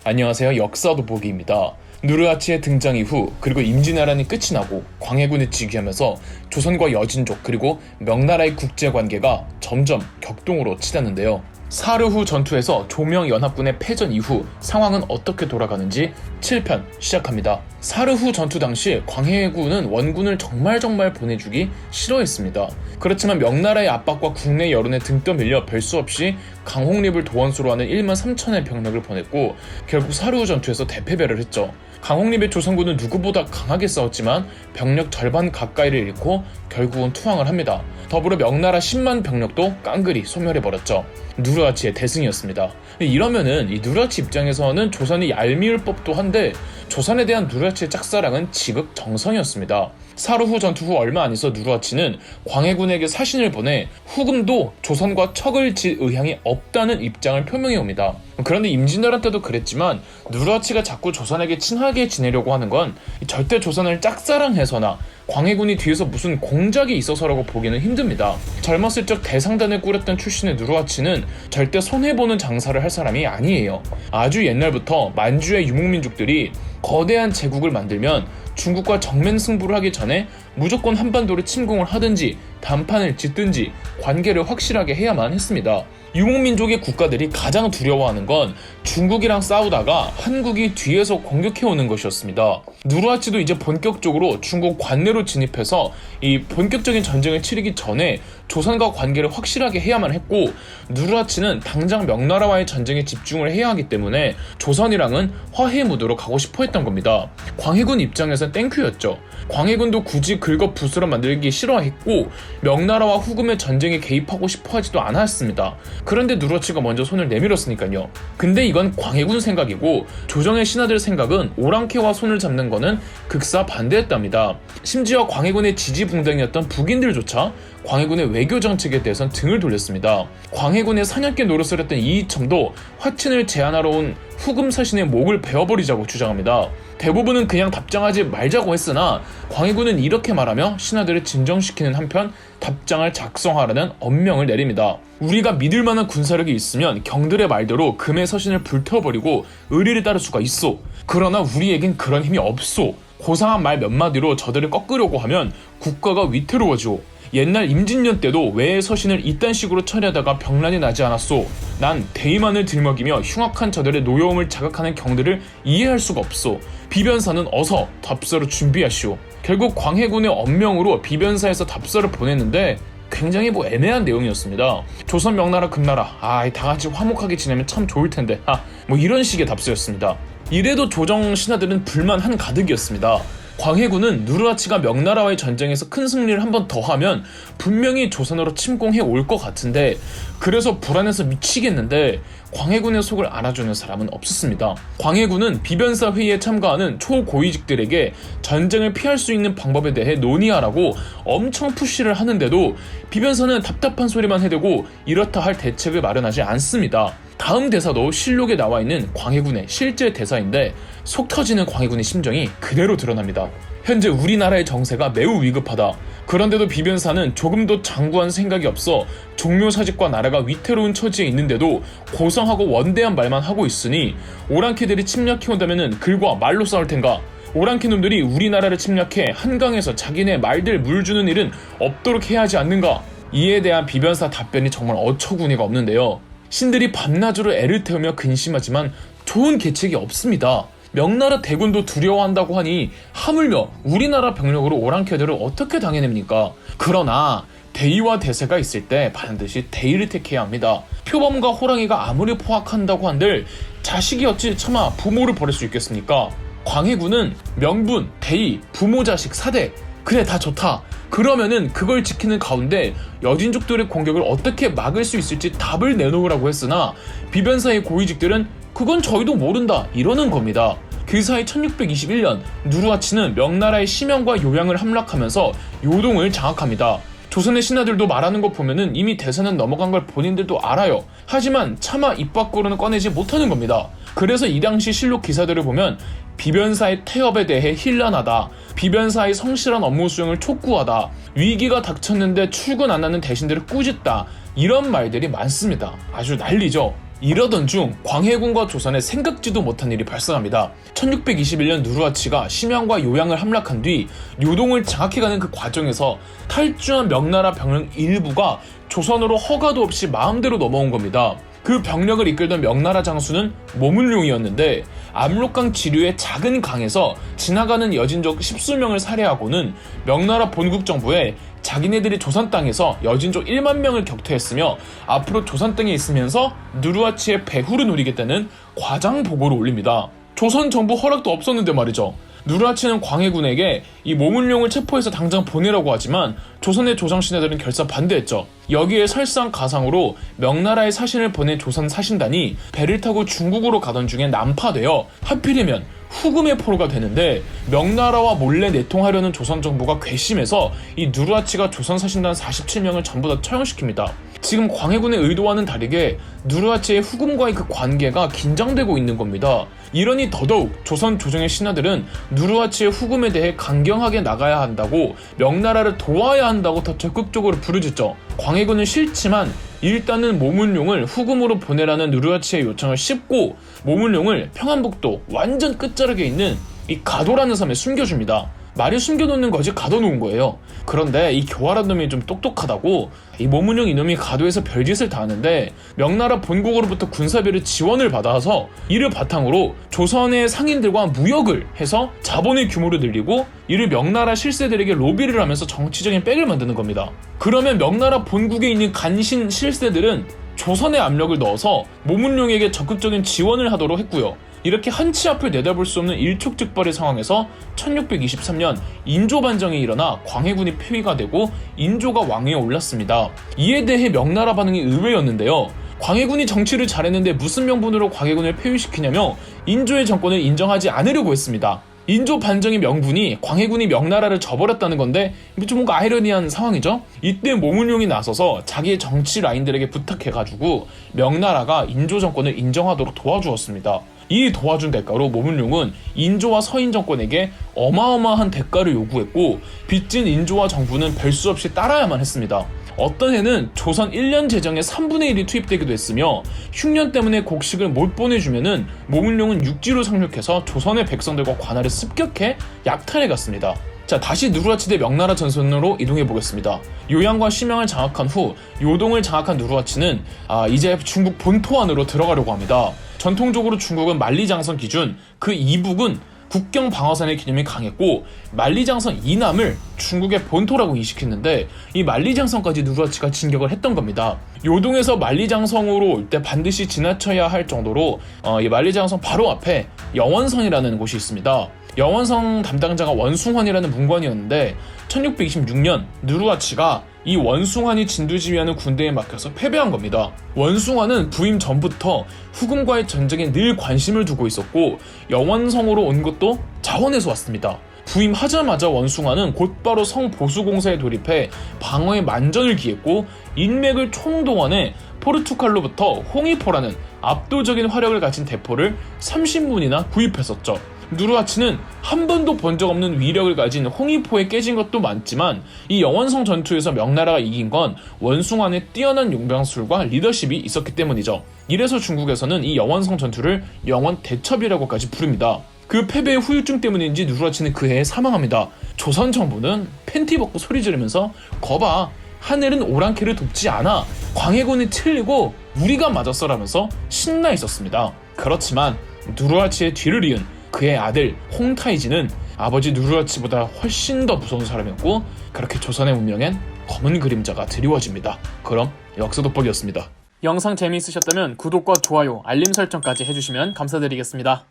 안녕하세요. 역사돋보기입니다. 누르하치의 등장 이후 그리고 임진왜란이 끝이 나고 광해군이 즉위하면서 조선과 여진족 그리고 명나라의 국제관계가 점점 격동으로 치닫는데요. 사르후 전투에서 조명연합군의 패전 이후 상황은 어떻게 돌아가는지 7편 시작합니다. 사르후 전투 당시 광해군은 원군을 정말 보내주기 싫어했습니다. 그렇지만 명나라의 압박과 국내 여론에 등 떠밀려 별 수 없이 강홍립을 도원수로 하는 1만 3천의 병력을 보냈고 결국 사르후 전투에서 대패배를 했죠. 강홍립의 조선군은 누구보다 강하게 싸웠지만 병력 절반 가까이를 잃고 결국은 투항을 합니다. 더불어 명나라 10만 병력도 깡그리 소멸해버렸죠. 누르하치의 대승이었습니다. 이러면은 이 누르하치 입장에서는 조선이 얄미울 법도 한데 조선에 대한 누르하치의 짝사랑은 지극정성이었습니다. 사르후 전투 후 얼마 안 있어 누르하치는 광해군에게 사신을 보내 후금도 조선과 척을 질 의향이 없다는 입장을 표명해옵니다. 그런데 임진왜란 때도 그랬지만 누르하치가 자꾸 조선에게 친하게 지내려고 하는 건 절대 조선을 짝사랑해서나 광해군이 뒤에서 무슨 공작이 있어서라고 보기는 힘듭니다. 젊었을 적 대상단을 꾸렸던 출신의 누르하치는 절대 손해보는 장사를 할 사람이 아니에요. 아주 옛날부터 만주의 유목민족들이 거대한 제국을 만들면 중국과 정면 승부를 하기 전에 무조건 한반도를 침공을 하든지 단판을 짓든지 관계를 확실하게 해야만 했습니다. 유목민족의 국가들이 가장 두려워하는 건 중국이랑 싸우다가 한국이 뒤에서 공격해오는 것이었습니다. 누르하치도 이제 본격적으로 중국 관내로 진입해서 이 본격적인 전쟁을 치르기 전에 조선과 관계를 확실하게 해야만 했고 누르하치는 당장 명나라와의 전쟁에 집중을 해야 하기 때문에 조선이랑은 화해 무드로 가고 싶어 했던 겁니다. 광해군 입장에서는 땡큐였죠. 광해군도 굳이 긁어 부스러 만들기 싫어했고 명나라와 후금의 전쟁에 개입하고 싶어 하지도 않았습니다. 그런데 누르하치가 먼저 손을 내밀었으니까요. 근데 이건 광해군 생각이고 조정의 신하들 생각은 오랑캐와 손을 잡는 거는 극사 반대했답니다. 심지어 광해군의 지지붕당이었던 북인들조차 광해군의 외교 정책에 대해선 등을 돌렸습니다. 광해군의 사냥개 노릇을 했던 이이청도 화친을 제안하러 온 후금 사신의 목을 베어버리자고 주장합니다. 대부분은 그냥 답장하지 말자고 했으나 광해군은 이렇게 말하며 신하들을 진정시키는 한편 답장을 작성하라는 엄명을 내립니다. 우리가 믿을 만한 군사력이 있으면 경들의 말대로 금의 서신을 불태워버리고 의리를 따를 수가 있소. 그러나 우리에겐 그런 힘이 없소. 고상한 말 몇 마디로 저들을 꺾으려고 하면 국가가 위태로워지오. 옛날 임진년 때도 외의 서신을 이딴 식으로 처리하다가 병란이 나지 않았소. 난 대의만을 들먹이며 흉악한 저들의 노여움을 자극하는 경들을 이해할 수가 없소. 비변사는 어서 답서를 준비하시오. 결국 광해군의 엄명으로 비변사에서 답서를 보냈는데 굉장히 애매한 내용이었습니다. 조선 명나라 금나라 다같이 화목하게 지내면 참 좋을 텐데 이런 식의 답서였습니다. 이래도 조정 신하들은 불만 한가득이었습니다. 광해군은 누르하치가 명나라와의 전쟁에서 큰 승리를 한 번 더 하면 분명히 조선으로 침공해 올 것 같은데 그래서 불안해서 미치겠는데 광해군의 속을 알아주는 사람은 없었습니다. 광해군은 비변사 회의에 참가하는 초고위직들에게 전쟁을 피할 수 있는 방법에 대해 논의하라고 엄청 푸시를 하는데도 비변사는 답답한 소리만 해대고 이렇다 할 대책을 마련하지 않습니다. 다음 대사도 실록에 나와 있는 광해군의 실제 대사인데 속 터지는 광해군의 심정이 그대로 드러납니다. 현재 우리나라의 정세가 매우 위급하다. 그런데도 비변사는 조금도 장구한 생각이 없어 종묘사직과 나라가 위태로운 처지에 있는데도 고성하고 원대한 말만 하고 있으니 오랑캐들이 침략해온다면 글과 말로 싸울 텐가. 오랑캐놈들이 우리나라를 침략해 한강에서 자기네 말들 물 주는 일은 없도록 해야 하지 않는가. 이에 대한 비변사 답변이 정말 어처구니가 없는데요. 신들이 밤낮으로 애를 태우며 근심하지만 좋은 계책이 없습니다. 명나라 대군도 두려워한다고 하니 하물며 우리나라 병력으로 오랑캐들을 어떻게 당해냅니까? 그러나 대의와 대세가 있을 때 반드시 대의를 택해야 합니다. 표범과 호랑이가 아무리 포악한다고 한들 자식이 어찌 차마 부모를 버릴 수 있겠습니까? 광해군은 명분, 대의, 부모 자식, 사대 그래 다 좋다. 그러면은 그걸 지키는 가운데 여진족들의 공격을 어떻게 막을 수 있을지 답을 내놓으라고 했으나 비변사의 고위직들은 그건 저희도 모른다 이러는 겁니다. 그 사이 1621년 누르하치는 명나라의 심양과 요양을 함락하면서 요동을 장악합니다. 조선의 신하들도 말하는 거 보면은 이미 대세는 넘어간 걸 본인들도 알아요. 하지만 차마 입 밖으로는 꺼내지 못하는 겁니다. 그래서 이 당시 실록 기사들을 보면 비변사의 태업에 대해 힐난하다, 비변사의 성실한 업무 수행을 촉구하다, 위기가 닥쳤는데 출근 안 하는 대신들을 꾸짖다 이런 말들이 많습니다. 아주 난리죠. 이러던 중 광해군과 조선에 생각지도 못한 일이 발생합니다. 1621년 누르하치가 심양과 요양을 함락한 뒤 요동을 장악해가는 그 과정에서 탈주한 명나라 병력 일부가 조선으로 허가도 없이 마음대로 넘어온 겁니다. 그 병력을 이끌던 명나라 장수는 모문룡이었는데 압록강 지류의 작은 강에서 지나가는 여진족 10수명을 살해하고는 명나라 본국 정부에 자기네들이 조선 땅에서 여진족 1만 명을 격퇴했으며 앞으로 조선 땅에 있으면서 누르하치의 배후를 노리겠다는 과장 보고를 올립니다. 조선 정부 허락도 없었는데 말이죠. 누르하치는 광해군에게 이 모문룡을 체포해서 당장 보내라고 하지만 조선의 조정신하들은 결사 반대했죠. 여기에 설상가상으로 명나라의 사신을 보낸 조선 사신단이 배를 타고 중국으로 가던 중에 난파되어 하필이면 후금의 포로가 되는데 명나라와 몰래 내통하려는 조선 정부가 괘씸해서 이 누르하치가 조선 사신단 47명을 전부 다 처형시킵니다. 지금 광해군의 의도와는 다르게 누르하치의 후금과의 그 관계가 긴장되고 있는 겁니다. 이러니 더더욱 조선 조정의 신하들은 누르하치의 후금에 대해 강경하게 나가야 한다고 명나라를 도와야 한다고 더 적극적으로 부르짖죠. 광해군은 싫지만 일단은 모문룡을 후금으로 보내라는 누르하치의 요청을 씹고 모문룡을 평안북도 완전 끝자락에 있는 이 가도라는 섬에 숨겨줍니다. 말이 숨겨놓는 거지 가둬놓은 거예요. 그런데 이 교활한 놈이 좀 똑똑하다고 이 모문룡 이놈이 가도에서 별짓을 다 하는데 명나라 본국으로부터 군사비를 지원을 받아서 이를 바탕으로 조선의 상인들과 무역을 해서 자본의 규모를 늘리고 이를 명나라 실세들에게 로비를 하면서 정치적인 백을 만드는 겁니다. 그러면 명나라 본국에 있는 간신 실세들은 조선의 압력을 넣어서 모문룡에게 적극적인 지원을 하도록 했고요. 이렇게 한치 앞을 내다볼 수 없는 일촉즉발의 상황에서 1623년 인조 반정이 일어나 광해군이 폐위가 되고 인조가 왕위에 올랐습니다. 이에 대해 명나라 반응이 의외였는데요. 광해군이 정치를 잘했는데 무슨 명분으로 광해군을 폐위시키냐며 인조의 정권을 인정하지 않으려고 했습니다. 인조 반정의 명분이 광해군이 명나라를 져버렸다는 건데 좀 뭔가 아이러니한 상황이죠. 이때 모문룡이 나서서 자기의 정치 라인들에게 부탁해가지고 명나라가 인조 정권을 인정하도록 도와주었습니다. 이 도와준 대가로 모문룡은 인조와 서인 정권에게 어마어마한 대가를 요구했고 빚진 인조와 정부는 별 수 없이 따라야만 했습니다. 어떤 해는 조선 1년 재정의 3분의 1이 투입되기도 했으며 흉년 때문에 곡식을 못 보내주면은 모문룡은 육지로 상륙해서 조선의 백성들과 관할을 습격해 약탈해갔습니다. 자, 다시 누르하치 대 명나라 전선으로 이동해보겠습니다. 요양과 심양을 장악한 후 요동을 장악한 누르하치는 이제 중국 본토 안으로 들어가려고 합니다. 전통적으로 중국은 만리장성 기준 그 이북은 국경 방어선의 개념이 강했고 만리장성 이남을 중국의 본토라고 인식했는데 이 만리장성까지 누르하치가 진격을 했던 겁니다. 요동에서 만리장성으로 올 때 반드시 지나쳐야 할 정도로 이 만리장성 바로 앞에 영원성이라는 곳이 있습니다. 영원성 담당자가 원숭환이라는 문관이었는데 1626년 누르하치가 이 원숭환이 진두지휘하는 군대에 막혀서 패배한 겁니다. 원숭환은 부임 전부터 후금과의 전쟁에 늘 관심을 두고 있었고 영원성으로 온 것도 자원에서 왔습니다. 부임하자마자 원숭환은 곧바로 성 보수공사에 돌입해 방어에 만전을 기했고 인맥을 총동원해 포르투갈로부터 홍위포라는 압도적인 화력을 가진 대포를 30문이나 구입했었죠. 누르하치는 한 번도 본 적 없는 위력을 가진 홍위포에 깨진 것도 많지만 이 영원성 전투에서 명나라가 이긴 건 원숭환의 뛰어난 용병술과 리더십이 있었기 때문이죠. 이래서 중국에서는 이 영원성 전투를 영원 대첩이라고까지 부릅니다. 그 패배의 후유증 때문인지 누르하치는 그 해에 사망합니다. 조선 정부는 팬티 벗고 소리 지르면서 거봐, 하늘은 오랑캐를 돕지 않아, 광해군이 틀리고 우리가 맞았어라면서 신나 있었습니다. 그렇지만 누르하치의 뒤를 이은 그의 아들 홍타이지는 아버지 누르하치보다 훨씬 더 무서운 사람이었고 그렇게 조선의 운명엔 검은 그림자가 드리워집니다. 그럼 역사 돋보기였습니다. 영상 재미있으셨다면 구독과 좋아요, 알림 설정까지 해주시면 감사드리겠습니다.